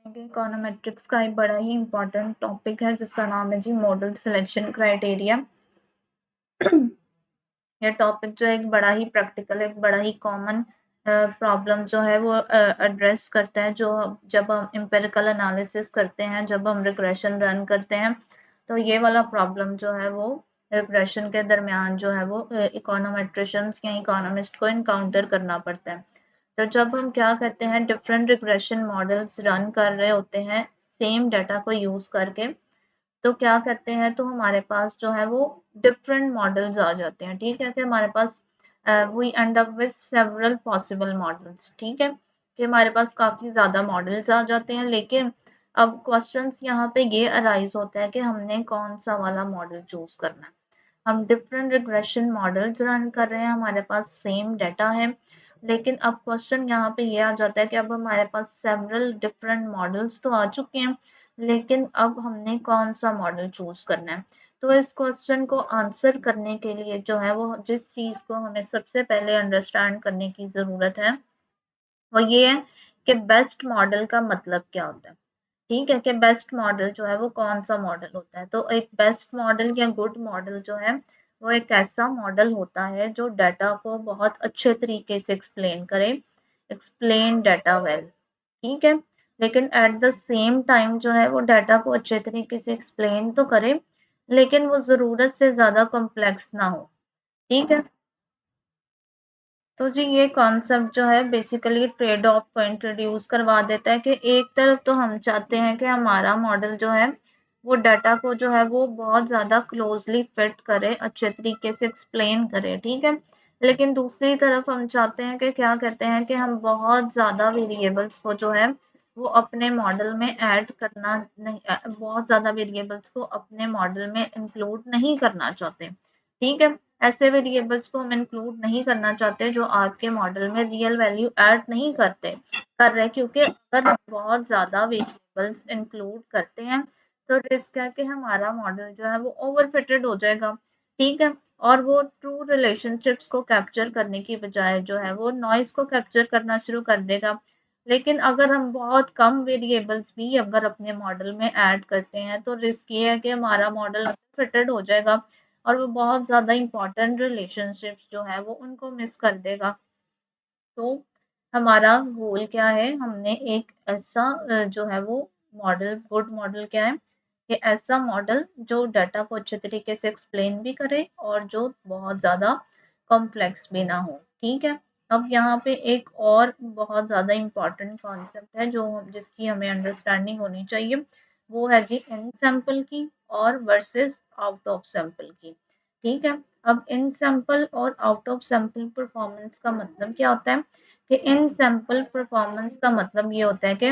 Econometrics का एक बड़ा ही इम्पोर्टेंट टॉपिक है जिसका नाम है जी मॉडल सिलेक्शन क्राइटेरिया। यह टॉपिक जो है एक बड़ा ही प्रैक्टिकल, एक बड़ा ही कॉमन प्रॉब्लम जो है वो एड्रेस करता है। जो जब हम एम्पिरिकल एनालिसिस करते हैं, जब हम रिग्रेशन रन करते हैं, तो ये वाला प्रॉब्लम जो है वो रिग्रेशन के दरमियान जो है वो इकोनोमेट्रिशियंस या इकोनॉमिस्ट को इनकाउंटर करना पड़ता है। तो जब हम क्या करते हैं, डिफरेंट रिग्रेशन मॉडल्स रन कर रहे होते हैं सेम डाटा को यूज करके, तो क्या करते हैं, तो हमारे पास जो है वो डिफरेंट मॉडल्स आ जाते हैं। ठीक है कि हमारे पास we end up with several possible models. ठीक है कि हमारे पास काफी ज्यादा मॉडल्स आ जाते हैं, लेकिन अब क्वेश्चंस यहाँ पे ये अराइज होता है कि हमने कौन सा वाला मॉडल चूज करना है। हम डिफरेंट रिग्रेशन मॉडल्स रन कर रहे हैं, हमारे पास सेम डाटा है, लेकिन अब क्वेश्चन यहाँ पे ये आ जाता है कि अब हमारे पास सेवरल डिफरेंट मॉडल्स तो आ चुके हैं, लेकिन अब हमने कौन सा मॉडल चूज करना है। तो इस क्वेश्चन को आंसर करने के लिए जो है वो जिस चीज को हमें सबसे पहले अंडरस्टैंड करने की जरूरत है वो ये है कि बेस्ट मॉडल का मतलब क्या होता है। ठीक है कि बेस्ट मॉडल जो है वो कौन सा मॉडल होता है। तो एक बेस्ट मॉडल या गुड मॉडल जो है वो एक ऐसा मॉडल होता है जो डाटा को बहुत अच्छे तरीके से एक्सप्लेन करे, एक्सप्लेन डाटा वेल। ठीक है, लेकिन एट द सेम टाइम जो है वो डाटा को अच्छे तरीके से एक्सप्लेन तो करे, लेकिन वो जरूरत से ज्यादा कॉम्प्लेक्स ना हो। ठीक है, तो जी ये कॉन्सेप्ट जो है बेसिकली ट्रेड ऑफ को इंट्रोड्यूस करवा देता है कि एक तरफ तो हम चाहते हैं कि हमारा मॉडल जो है वो डाटा को जो है वो बहुत ज़्यादा क्लोजली फिट करे, अच्छे तरीके से एक्सप्लेन करे। ठीक है, लेकिन दूसरी तरफ हम चाहते हैं कि क्या कहते हैं कि हम बहुत ज़्यादा वेरिएबल्स को जो है वो अपने मॉडल में ऐड करना नहीं, बहुत ज़्यादा वेरिएबल्स को अपने मॉडल में इंक्लूड नहीं करना चाहते। ठीक है, ऐसे वेरिएबल्स को हम इंक्लूड नहीं करना चाहते जो आपके मॉडल में रियल वैल्यू ऐड नहीं कर रहे, क्योंकि अगर हम बहुत ज़्यादा वेरिएबल्स इंक्लूड करते हैं तो रिस्क है कि हमारा मॉडल जो है वो ओवर फिटेड हो जाएगा। ठीक है, और वो ट्रू रिलेशनशिप्स को कैप्चर करने की बजाय जो है वो नॉइस को कैप्चर करना शुरू कर देगा। लेकिन अगर हम बहुत कम वेरिएबल्स भी अगर अपने मॉडल में ऐड करते हैं तो रिस्क ये है कि हमारा मॉडल फिटेड हो जाएगा और वो बहुत ज़्यादा इंपॉर्टेंट रिलेशनशिप्स जो है वो उनको मिस कर देगा। तो हमारा गोल क्या है, हमने एक ऐसा जो है वो मॉडल, गुड मॉडल क्या है कि ऐसा मॉडल जो डाटा को अच्छे तरीके से एक्सप्लेन भी करे और जो बहुत ज़्यादा कॉम्प्लेक्स भी ना हो। ठीक है, अब यहाँ पे एक और बहुत ज़्यादा इम्पॉर्टेंट कॉन्सेप्ट है जो जिसकी हमें अंडरस्टैंडिंग होनी चाहिए, वो है जी इन सैंपल की और वर्सेस आउट ऑफ सैंपल की। ठीक है, अब इन सैंपल और आउट ऑफ सैंपल परफॉर्मेंस का मतलब क्या होता है कि इन सैंपल परफॉर्मेंस का मतलब ये होता है कि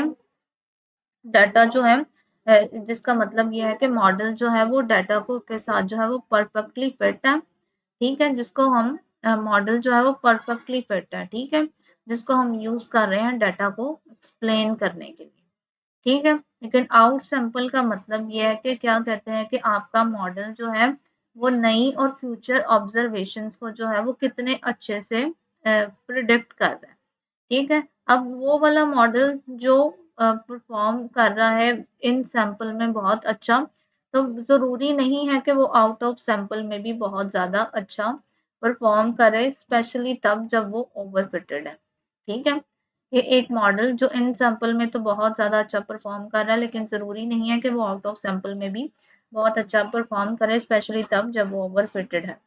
डाटा जो है जिसका मतलब ये है कि मॉडल जो है वो डाटा को के साथ जो है वो परफेक्टली फिट है। ठीक है, जिसको हम मॉडल जो है वो परफेक्टली फिट है। ठीक है, जिसको हम यूज कर रहे हैं डाटा को एक्सप्लेन करने के लिए। ठीक है, लेकिन आउट सैंपल का मतलब ये है कि क्या कहते हैं कि आपका मॉडल जो है वो नई और फ्यूचर ऑब्जर्वेशंस को जो है वो कितने अच्छे से प्रिडिक्ट कर रहा है। ठीक है, अब वो वाला मॉडल जो परफॉर्म कर रहा है इन सैंपल में बहुत अच्छा, तो ज़रूरी नहीं है कि वो आउट ऑफ सैंपल में भी बहुत ज़्यादा अच्छा परफॉर्म करे, स्पेशली तब जब वो ओवर फिटेड है। ठीक है, ये एक मॉडल जो इन सैंपल में तो बहुत ज़्यादा अच्छा परफॉर्म कर रहा है, लेकिन ज़रूरी नहीं है कि वो आउट ऑफ सैंपल में भी बहुत अच्छा परफॉर्म करे, स्पेशली तब जब वो ओवर फिटेड है।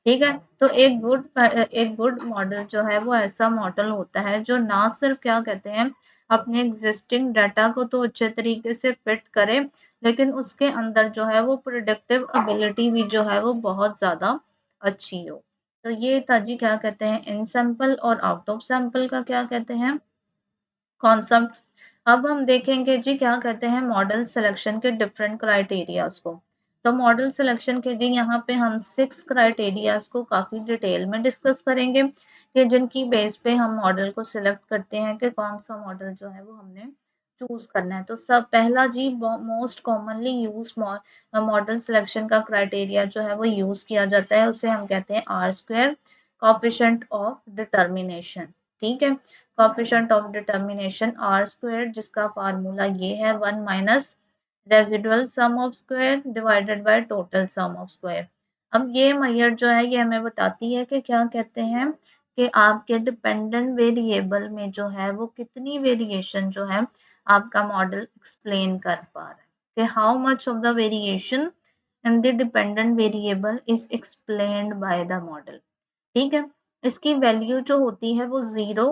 ठीक है, तो एक गुड मॉडल जो है वो ऐसा मॉडल होता है जो ना सिर्फ क्या कहते हैं अपने एग्जिस्टिंग डाटा को तो अच्छे तरीके से फिट करे, लेकिन उसके अंदर जो है वो प्रोडक्टिव एबिलिटी भी जो है वो बहुत ज़्यादा अच्छी हो। तो ये था जी क्या कहते हैं इन सैंपल और आउट ऑफ सैंपल का क्या कहते हैं कॉन्सेप्ट। अब हम देखेंगे जी क्या कहते हैं मॉडल सिलेक्शन के डिफरेंट क्राइटेरियाज को। तो मॉडल सिलेक्शन के जी यहाँ पे हम 6 क्राइटेरियाज को काफ़ी डिटेल में डिस्कस करेंगे कि जिनकी बेस पे हम मॉडल को सिलेक्ट करते हैं कि कौन सा मॉडल जो है वो हमने चूज करना है। तो सब पहला जी most commonly use model selection का क्राइटेरिया जो है वो यूज किया जाता है, उसे हम कहते हैं R square, coefficient of determination. ठीक है, coefficient of determination R square, जिसका फार्मूला ये है 1 minus residual sum of square divided by total sum of square. अब ये मेथड जो है ये हमें बताती है कि क्या कहते हैं कि आपके डिपेंडेंट वेरिएबल में जो है वो कितनी वेरिएशन जो है आपका मॉडल एक्सप्लेन कर पा रहा है, कि how much of the variation in the dependent variable is explained by the model. ठीक है, इसकी वैल्यू जो होती है वो 0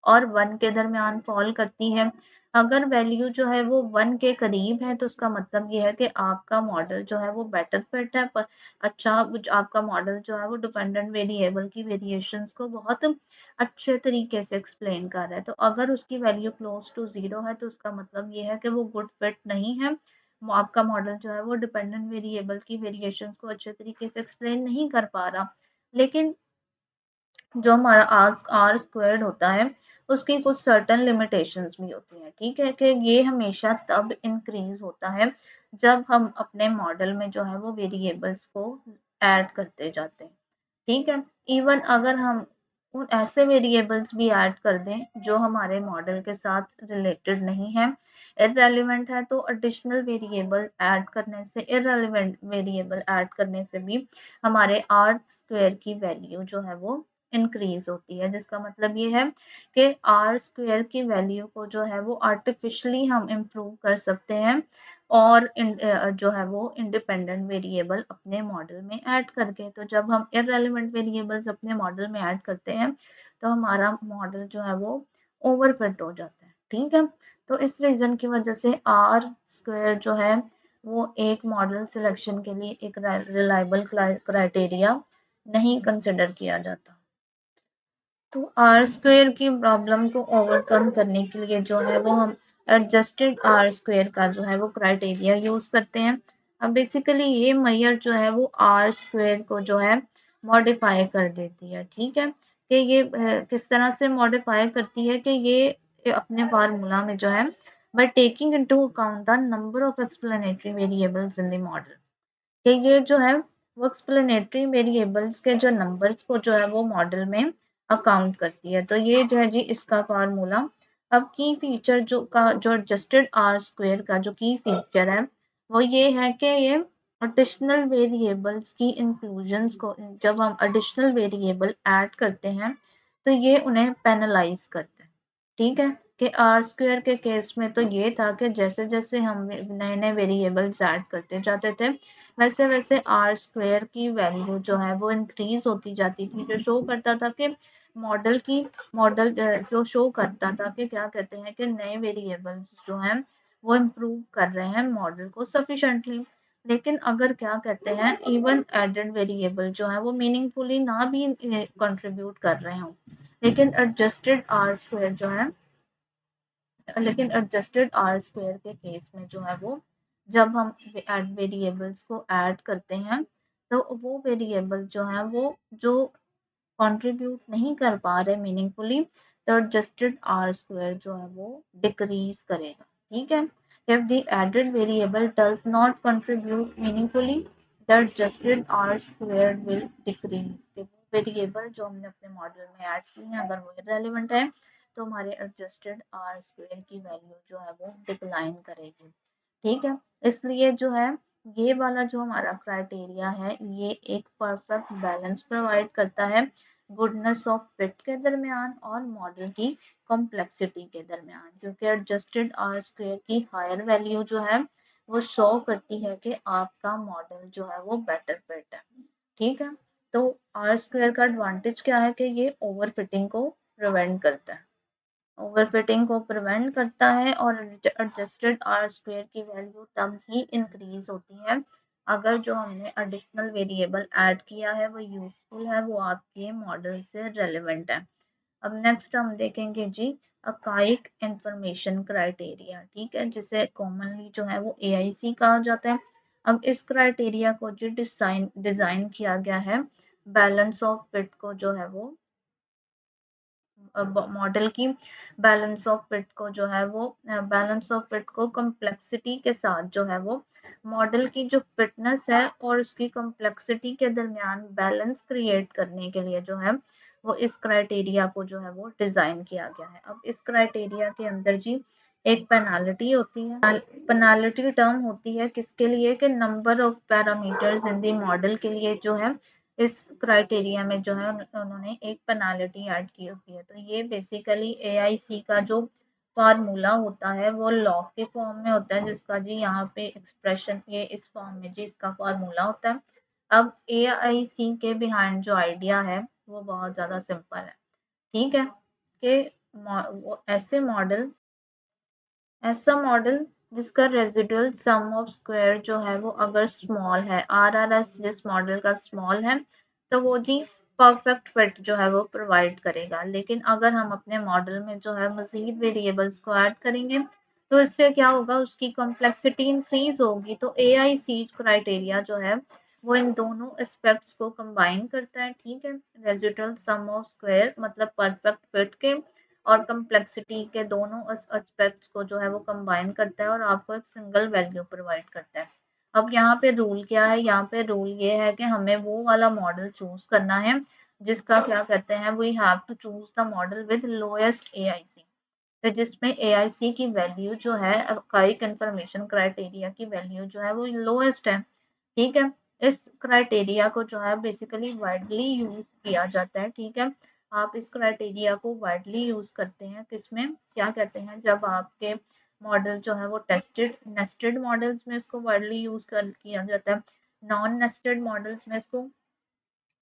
और 1 के दरमियान फॉल करती है। अगर वैल्यू जो है वो 1 के करीब है तो उसका मतलब ये है कि आपका मॉडल जो है वो बेटर फिट है, पर अच्छा आपका मॉडल जो है वो डिपेंडेंट वेरिएबल की वेरिएशंस को बहुत अच्छे तरीके से एक्सप्लेन कर रहा है। तो अगर उसकी वैल्यू क्लोज टू 0 है तो उसका मतलब ये है कि वो गुड फिट नहीं है, आपका मॉडल जो है वो डिपेंडेंट वेरिएबल की वेरिएशंस को अच्छे तरीके से एक्सप्लेन नहीं कर पा रहा। लेकिन जो हमारा आर स्क्वायर्ड होता है उसकी कुछ सर्टेन लिमिटेशंस भी होती हैं। ठीक है, कि ये हमेशा तब इंक्रीज होता है जब हम अपने मॉडल में जो है वो वेरिएबल्स को ऐड करते जाते हैं। ठीक है, इवन अगर हम उन ऐसे वेरिएबल्स भी ऐड कर दें जो हमारे मॉडल के साथ रिलेटेड नहीं है, इररेलेवेंट है, तो एडिशनल वेरिएबल ऐड करने से, इररेलेवेंट वेरिएबल ऐड करने से भी हमारे आर स्क्वायर की वैल्यू जो है वो इंक्रीज होती है, जिसका मतलब ये है कि आर स्क्वायर की वैल्यू को जो है वो आर्टिफिशियली हम इम्प्रूव कर सकते हैं और जो है वो इंडिपेंडेंट वेरिएबल अपने मॉडल में ऐड करके। तो जब हम इररेलेवेंट वेरिएबल्स अपने मॉडल में ऐड करते हैं तो हमारा मॉडल जो है वो ओवरफिट हो जाता है। ठीक है, तो इस रीजन की वजह से आर स्क्वायर जो है वो एक मॉडल सिलेक्शन के लिए एक रिलायबल क्राइटेरिया नहीं कंसिडर किया जाता। तो आर स्क्वायर की प्रॉब्लम को ओवरकम करने के लिए जो है वो हम एडजस्टेड आर स्क्वायर का जो है वो क्राइटेरिया यूज करते हैं। अब बेसिकली ये मेथड जो है वो आर स्क्वायर को जो है मॉडिफाई कर देती है। ठीक है, कि ये किस तरह से मॉडिफाई करती है कि ये अपने फार्मूला में जो है by taking into account the number of explanatory variables in the model, कि ये जो है वो एक्सप्लेनेटरी वेरिएबल्स के जो नंबर्स को जो है वो मॉडल में अकाउंट करती है। तो ये जो है जी इसका फार्मूला। अब की फीचर जो एडजस्टेड आर स्क्वायर का जो की फीचर है वो ये है कि ये एडिशनल वेरिएबल्स की इंक्लूजन्स को, जब हम एडिशनल वेरिएबल ऐड करते हैं तो ये उन्हें पेनलाइज करते हैं। ठीक है, कि आर स्क्वायर के केस में तो ये था कि जैसे जैसे हम नए नए वेरिएबल्स ऐड करते जाते थे वैसे वैसे आर स्क्वायर की वैल्यू जो है वो इंक्रीज होती जाती थी, जो शो करता था कि मॉडल जो शो करता था कि क्या कहते हैं कि नए वेरिएबल्स जो हैं वो इम्प्रूव कर रहे हैं मॉडल को सफिशेंटली। लेकिन अगर क्या कहते हैं इवन एडेड वेरिएबल जो है वो मीनिंगफुली ना भी कंट्रीब्यूट कर रहे हों, लेकिन एडजस्टेड आर स्क्वायर जो है, लेकिन एडजस्टेड आर स्क्वायर के केस में जो है वो जब हम वेरिएबल्स को ऐड करते हैं तो वो वेरिएबल जो है वो जो कंट्रीब्यूट नहीं कर पा रहे मीनिंगफुली, तो एडजस्टेड आर स्क्वायर जो है वो डिक्रीज करेगा। ठीक है, if the added variable does not contribute meaningfully, the adjusted r square will decrease, कि वो वेरिएबल जो हमने अपने मॉडल में ऐड की है अगर वो इररेलेवेंट है तो हमारे एडजस्टेड आर स्क्वायर की वैल्यू जो है वो डिक्लाइन करेगी। ठीक है, इसलिए जो है ये वाला जो हमारा क्राइटेरिया है ये एक परफेक्ट बैलेंस प्रोवाइड करता है गुडनेस ऑफ फिट के दरमियान और मॉडल की कॉम्प्लेक्सिटी के दरमियान, क्योंकि एडजस्टेड आर स्क्वायर की हायर वैल्यू जो है वो शो करती है कि आपका मॉडल जो है वो बेटर फिट है। ठीक है, तो आर स्क्वायर का एडवांटेज क्या है कि ये ओवर फिटिंग को प्रिवेंट करता है, ओवरफिटिंग को प्रिवेंट करता है और एडजस्टेड आर स्क्वायर की वैल्यू तब ही इंक्रीज होती है अगर जो हमने एडिशनल वेरिएबल ऐड किया है वो यूजफुल है, वो आपके मॉडल से रेलेवेंट है। अब नेक्स्ट हम देखेंगे जी अकाइक इंफॉर्मेशन क्राइटेरिया। ठीक है, जिसे कॉमनली जो है वो AIC कहा जाता है। अब इस क्राइटेरिया को जो डिजाइन किया गया है बैलेंस ऑफ फिट को जो है वो मॉडल की बैलेंस ऑफ फिट को जो है वो बैलेंस ऑफ फिट को कॉम्प्लेक्सिटी के साथ जो है वो मॉडल की जो फिटनेस है और उसकी कॉम्प्लेक्सिटी के दरमियान बैलेंस क्रिएट करने के लिए जो है वो इस क्राइटेरिया को जो है वो डिजाइन किया गया है। अब इस क्राइटेरिया के अंदर जी एक पेनाल्टी होती है। पेनाल्टी टर्म होती है किसके लिए कि number of parameters in the model के लिए जो है इस क्राइटेरिया में जो है उन्होंने एक पेनाल्टी ऐड की होती है। तो ये बेसिकली एआईसी का जो फार्मूला होता है वो लॉ के फॉर्म में होता है, जिसका जी यहाँ पे एक्सप्रेशन ये इस फॉर्म में जी इसका फार्मूला होता है। अब एआईसी के बिहाइंड जो आइडिया है वो बहुत ज़्यादा सिंपल है, ठीक है, कि वो ऐसा मॉडल जिसका रेजिडुअल सम ऑफ स्क्वायर जो है वो अगर स्मॉल है, आरआरएस जिस मॉडल का स्मॉल है तो वो जी परफेक्ट फिट जो है वो प्रोवाइड करेगा। लेकिन अगर हम अपने मॉडल में जो है मजीद वेरिएबल्स को ऐड करेंगे तो इससे क्या होगा, उसकी कॉम्प्लेक्सिटी इंक्रीज होगी। तो एआईसी क्राइटेरिया जो है वो इन दोनों एस्पेक्ट्स को कंबाइन करता है, ठीक है, रेजिडुअल सम ऑफ स्क्वायर मतलब परफेक्ट फिट के और कम्प्लेक्सिटी के दोनों एस्पेक्ट्स को जो है वो कंबाइन करता है और आपको एक सिंगल वैल्यू प्रोवाइड करता है। अब यहाँ पे रूल क्या है, यहाँ पे रूल ये है कि हमें वो वाला मॉडल चूज करना है जिसका क्या कहते हैं, we have to choose the model with lowest AIC, तो जिसमें एआईसी की वैल्यू जो है अकाइक इंफॉर्मेशन क्राइटेरिया की वैल्यू जो है वो लोएस्ट है, ठीक है। इस क्राइटेरिया को जो है बेसिकली वाइडली यूज किया जाता है, ठीक है। आप इस क्राइटेरिया को वाइडली यूज करते हैं किसमें, क्या कहते हैं, जब आपके मॉडल जो है वो टेस्टेड नेस्टेड मॉडल्स में इसको वाइडली यूज कर किया जाता है, नॉन नेस्टेड मॉडल्स में इसको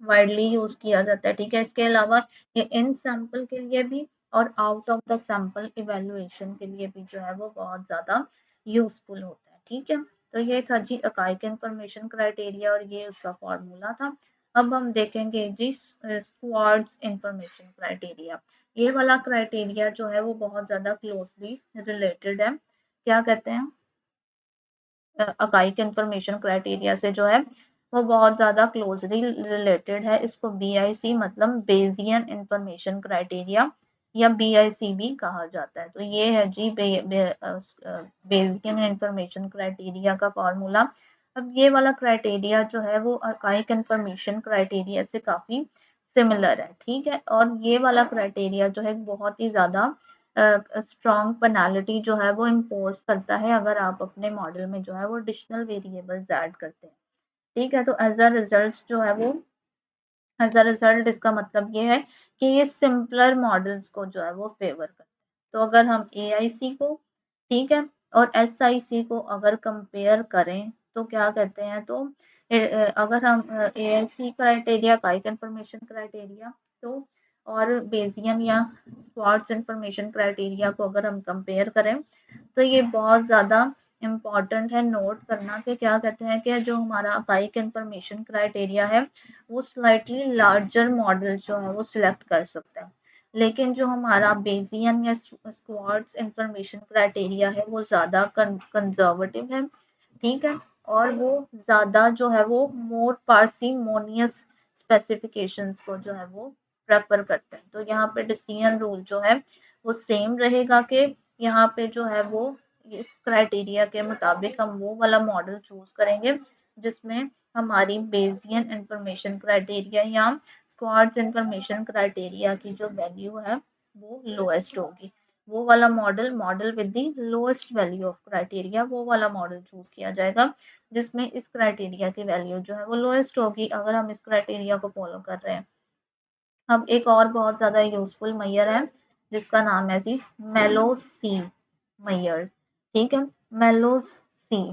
वाइडली यूज किया जाता है, ठीक है। इसके अलावा ये इन सैंपल के लिए भी और out of the sample evaluation के लिए भी जो है वो बहुत ज़्यादा यूजफुल होता है, ठीक है। तो ये था जी अकाइक इंफॉर्मेशन क्राइटेरिया और ये उसका फॉर्मूला था। अब हम देखेंगे जी स्क्वाड्स इंफॉर्मेशन क्राइटेरिया। ये वाला क्राइटेरिया जो है वो बहुत ज़्यादा क्लोजली रिलेटेड है, क्या कहते हैं, अकाइक इंफॉर्मेशन क्राइटेरिया से जो है वो बहुत ज़्यादा क्लोजली रिलेटेड है। इसको बीआईसी मतलब बेजियन इंफॉर्मेशन क्राइटेरिया या बीआईसी भी कहा जाता है। तो ये है जी बेजियन इंफॉर्मेशन क्राइटेरिया का फॉर्मूला। अब ये वाला क्राइटेरिया जो है वो अकाइक इंफॉर्मेशन क्राइटेरिया से काफ़ी सिमिलर है, ठीक है। और ये वाला क्राइटेरिया जो है बहुत ही ज़्यादा स्ट्रॉन्ग पेनाल्टी जो है वो इम्पोज करता है अगर आप अपने मॉडल में जो है वो एडिशनल वेरिएबल्स ऐड करते हैं, ठीक है। तो एज अ रिजल्ट जो है वो एज अ रिजल्ट इसका मतलब ये है कि ये सिंपलर मॉडल्स को जो है वो फेवर करते हैं। तो अगर हम एआईसी को, ठीक है, और एसआईसी को अगर कंपेयर करें तो क्या कहते हैं, तो अगर हम एआईसी क्राइटेरिया काइक इंफॉर्मेशन क्राइटेरिया तो और बेजियन या स्क्वाड्स इंफॉर्मेशन क्राइटेरिया को अगर हम कंपेयर करें तो ये बहुत ज़्यादा इम्पॉर्टेंट है नोट करना कि क्या कहते हैं कि जो हमारा अकाइक इंफॉर्मेशन क्राइटेरिया है वो स्लाइटली लार्जर मॉडल जो है वो सिलेक्ट कर सकता है, लेकिन जो हमारा बेजियन या स्क्वाड्स इंफॉर्मेशन क्राइटेरिया है वो ज़्यादा कंजर्वेटिव है, ठीक है, और वो ज़्यादा जो है वो मोर पार्सिमोनियस स्पेसिफिकेशंस को जो है वो प्रेफर करते हैं। तो यहाँ पे डिसीजन रूल जो है वो सेम रहेगा कि यहाँ पे जो है वो इस क्राइटेरिया के मुताबिक हम वो वाला मॉडल चूज करेंगे जिसमें हमारी बेजियन इंफॉर्मेशन क्राइटेरिया या स्क्वाड्स इंफॉर्मेशन क्राइटेरिया की जो वैल्यू है वो लोएस्ट होगी। वो वाला model with the lowest value of criteria वो वाला मॉडल चूज किया जाएगा जिसमें इस क्राइटेरिया की वैल्यू जो है वो लोएस्ट होगी अगर हम इस क्राइटेरिया को फॉलो कर रहे हैं। अब एक और बहुत ज़्यादा यूजफुल मेजर है जिसका नाम है जी मेलोस सी मेजर, ठीक है, मेलोस सी,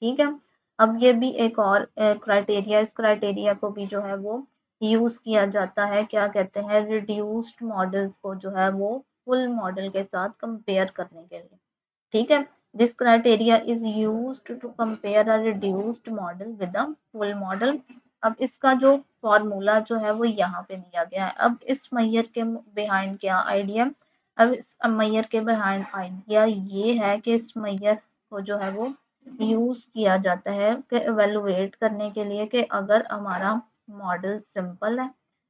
ठीक है। अब ये भी एक और क्राइटेरिया, इस क्राइटेरिया को भी जो है वो यूज किया जाता है, क्या कहते हैं, रिड्यूस्ड मॉडल्स को जो है वो फुल मॉडल के साथ कंपेयर करने के लिए, ठीक है। This criteria is used to compare a reduced model with a full model. अब इसका जो फॉर्मूला जो है वो यहाँ पे दिया गया है। अब इस मैयर के बिहाइंड क्या आइडिया, अब इस मैयर के बिहाइंड आइडिया ये है कि इस मैयर को जो है वो यूज किया जाता है कि एवेलुएट करने के लिए कि अगर हमारा मॉडल सिंपल है,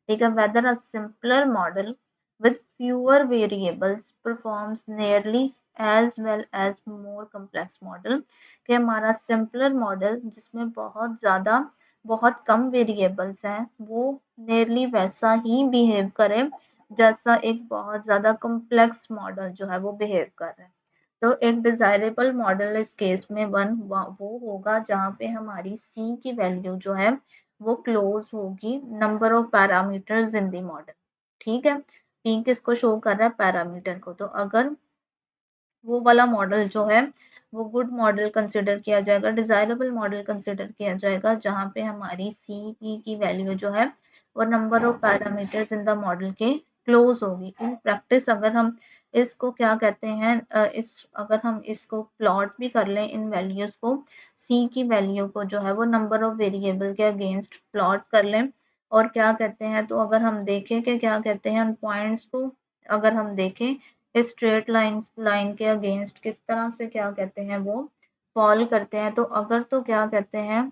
ठीक है, weather a simpler model with fewer variables performs nearly as well as more complex model, कि हमारा सिंपलर मॉडल जिसमें बहुत ज़्यादा बहुत कम वेरिएबल्स हैं वो नियरली वैसा ही बिहेव करे जैसा एक बहुत ज़्यादा कॉम्प्लेक्स मॉडल जो है वो बिहेव कर रहा है। तो एक डिज़ायरेबल मॉडल इस केस में वो होगा जहाँ पे हमारी सी की वैल्यू जो है वो क्लोज होगी number of parameters in the model. ठीक है, पी किसको शो कर रहा है? पैरामीटर को। तो अगर वो वाला मॉडल जो है वो गुड मॉडल कंसिडर किया जाएगा, डिजायरेबल मॉडल कंसिडर किया जाएगा जहाँ पे हमारी सी पी की वैल्यू जो है वो number of parameters in the model के क्लोज होगी। इन प्रैक्टिस अगर हम इसको क्या कहते हैं इस अगर हम इसको प्लॉट भी कर लें इन वैल्यूज को, सी की वैल्यू को जो है वो नंबर ऑफ वेरिएबल के अगेंस्ट प्लॉट कर लें और क्या कहते हैं, तो अगर हम देखें कि क्या कहते हैं उन पॉइंट्स को, अगर हम देखें स्ट्रेट लाइन के अगेंस्ट किस तरह से क्या कहते हैं वो फॉल करते हैं, तो अगर तो क्या कहते हैं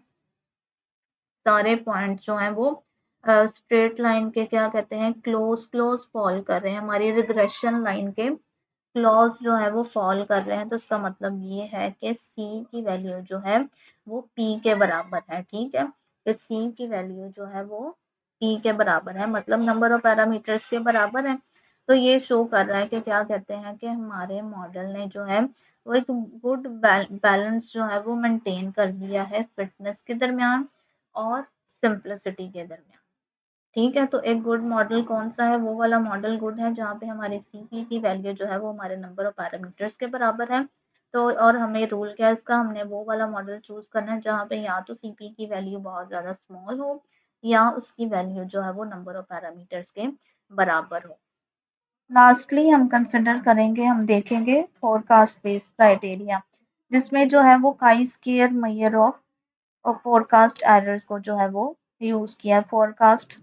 सारे पॉइंट्स जो हैं वो स्ट्रेट लाइन के क्या कहते हैं क्लोज क्लोज फॉल कर रहे हैं, हमारी रिग्रेशन लाइन के क्लॉज जो है वो फॉल कर रहे हैं, तो इसका मतलब ये है कि सी की वैल्यू जो है वो पी के बराबर है। ठीक है, तो सी की वैल्यू जो है वो पी के बराबर है, मतलब नंबर ऑफ पैरामीटर्स के बराबर है। तो ये शो कर रहा है कि क्या कहते हैं कि हमारे मॉडल ने जो है वो एक गुड बैलेंस जो है वो मेंटेन कर दिया है फिटनेस के दरमियान और सिंप्लिसिटी के दरमियान। ठीक है, तो एक गुड मॉडल कौन सा है? वो वाला मॉडल गुड है जहाँ पे हमारी सीपी की वैल्यू जो है वो हमारे नंबर ऑफ पैरामीटर्स के बराबर है। तो और हमें रूल क्या है इसका, हमने वो वाला मॉडल चूज करना है जहाँ पे या तो सीपी की वैल्यू बहुत ज़्यादा स्मॉल हो या उसकी वैल्यू जो है वो नंबर ऑफ पैरामीटर्स के बराबर हो। लास्टली हम कंसिडर करेंगे, हम देखेंगे फोरकास्ट बेस्ड क्राइटेरिया, जिसमें जो है वो काई स्क्वायर मेजर ऑफ और फोरकास्ट एरर्स को जो है वो यूज किया है। फोरकास्ट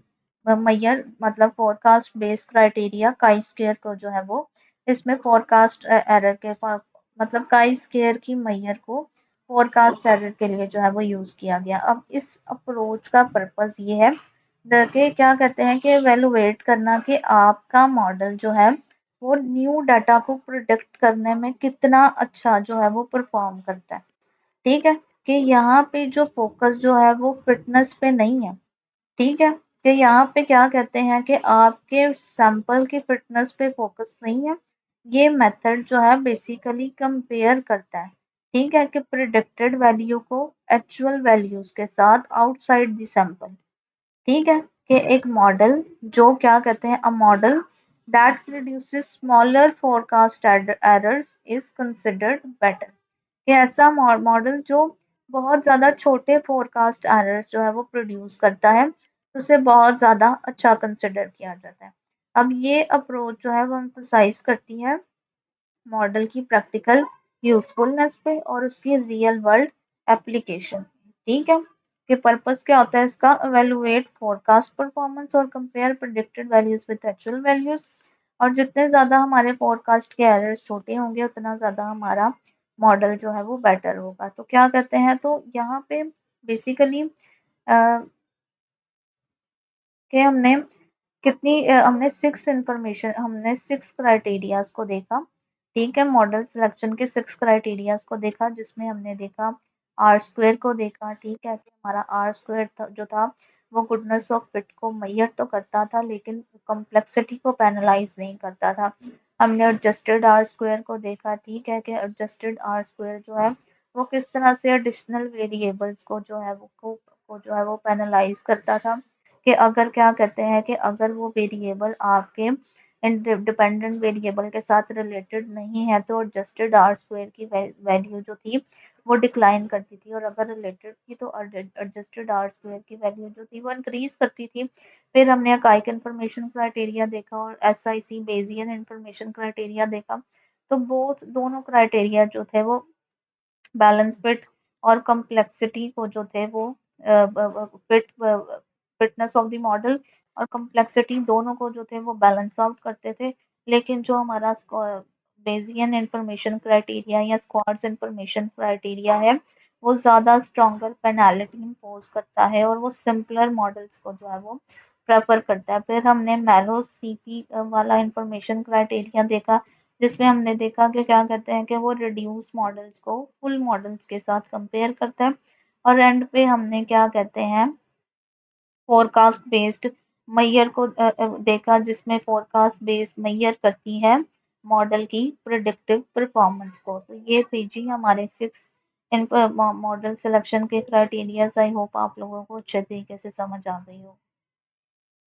मैयर मतलब forecast based criteria chi square को जो है वो इसमें फोरकास्ट एरर के मतलब काई स्क्वायर की मैयर को फोरकास्ट एरर के लिए जो है वो यूज किया गया। अब इस अप्रोच का पर्पस ये है कि क्या कहते हैं कि एवेलुएट करना कि आपका मॉडल जो है वो न्यू डाटा को प्रोडिक्ट करने में कितना अच्छा जो है वो परफॉर्म करता है। ठीक है, कि यहाँ पे जो फोकस जो है वो फिटनेस पे नहीं है। ठीक है, कि यहाँ पे क्या कहते हैं कि आपके सैंपल की फिटनेस पे फोकस नहीं है। ये मेथड जो है बेसिकली कंपेयर करता है, ठीक है, कि प्रिडिक्टेड वैल्यू को एक्चुअल वैल्यूज के साथ आउटसाइड द सैंपल। ठीक है, कि एक मॉडल जो क्या कहते हैं a model that produces smaller forecast errors is considered better, कि ऐसा मॉडल जो बहुत ज़्यादा छोटे फोरकास्ट एरर्स जो है वो प्रोड्यूस करता है तो उसे बहुत ज़्यादा अच्छा कंसिडर किया जाता है। अब ये अप्रोच जो है वो एम्फसाइज करती है मॉडल की प्रैक्टिकल यूजफुलनेस पे और उसकी रियल वर्ल्ड एप्लीकेशन। ठीक है, कि पर्पस क्या होता है इसका, एवेलुएट फोरकास्ट परफॉर्मेंस और compare predicted values with actual values. और जितने ज़्यादा हमारे फोरकास्ट के एरर्स छोटे होंगे उतना ज़्यादा हमारा मॉडल जो है वो बेटर होगा। तो क्या कहते हैं, तो यहाँ पे बेसिकली कि हमने सिक्स क्राइटेरियाज को देखा। ठीक है, मॉडल सिलेक्शन के सिक्स क्राइटेरियाज को देखा, जिसमें हमने देखा आर स्क्वायर को देखा। ठीक है, कि हमारा आर स्क्वायर जो था वो गुडनेस ऑफ फिट को मैयर तो करता था लेकिन कॉम्प्लेक्सिटी को पैनलाइज नहीं करता था। हमने एडजस्टेड आर स्क्वायर को देखा। ठीक है, कि एडजस्टेड आर स्क्वायर जो है वो किस तरह से एडिशनल वेरिएबल्स को जो है को जो है वो पैनलाइज करता था, कि अगर क्या कहते हैं कि अगर वो वेरिएबल आपके डिपेंडेंट वेरिएबल के साथ रिलेटेड नहीं है तो एडजस्टेड आर स्क्वायर की वैल्यू जो थी वो डिक्लाइन करती थी, और अगर रिलेटेड थी तो एडजस्टेड आर स्क्वायर की वैल्यू जो थी वो इंक्रीज करती थी। फिर हमने अकाइक इन्फॉर्मेशन क्राइटेरिया देखा और एसआईसी बेजियन इन्फॉर्मेशन क्राइटेरिया देखा। तो दोनों क्राइटेरिया जो थे वो बैलेंस फिट और कॉम्प्लेक्सिटी को जो थे वो fit fitness of the model और कॉम्प्लेक्सिटी दोनों को जो थे वो बैलेंस आउट करते थे। लेकिन जो हमारा बेजियन इंफॉर्मेशन क्राइटेरिया या स्क्वाड्स इंफॉर्मेशन क्राइटेरिया है वो ज़्यादा स्ट्रॉन्गर पेनाल्टी इम्पोज करता है और वो सिंपलर मॉडल्स को जो है वो प्रेफर करता है। फिर हमने मैलो सीपी वाला इंफॉर्मेशन क्राइटेरिया देखा, जिसमें हमने देखा कि क्या कहते हैं कि वो रिड्यूस मॉडल्स को फुल मॉडल्स के साथ कंपेयर करता है और एंड पे हमने क्या कहते हैं फोरकास्ट बेस्ड मैयर को देखा, जिसमें फोरकास्ट बेस्ड मैयर करती है मॉडल की प्रिडिक्टिव परफॉर्मेंस को। तो ये थी जी हमारे 6 इन मॉडल सिलेक्शन के क्राइटेरियाज। आई होप आप लोगों को अच्छे तरीके से समझ आ गई हो।